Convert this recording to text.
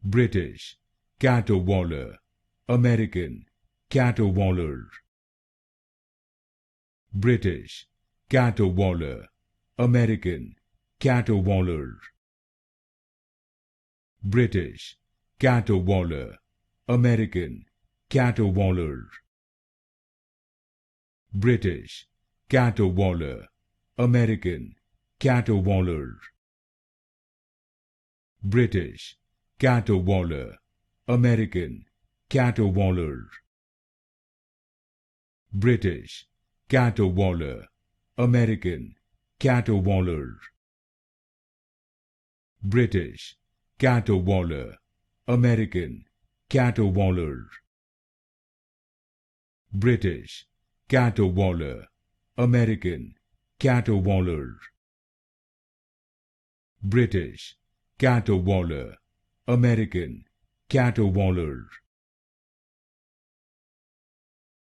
British, Caterwauler, American, Caterwauler. British, Caterwauler, American, Caterwauler. British, Caterwauler, American, Caterwauler. British, Caterwauler, American, Caterwauler. British, Caterwauler, American, Caterwauler. British, Caterwauler, American, Caterwauler. British, Caterwauler, American, Caterwauler. British, Caterwauler, American, Caterwauler. British, Caterwauler, American, Caterwauler.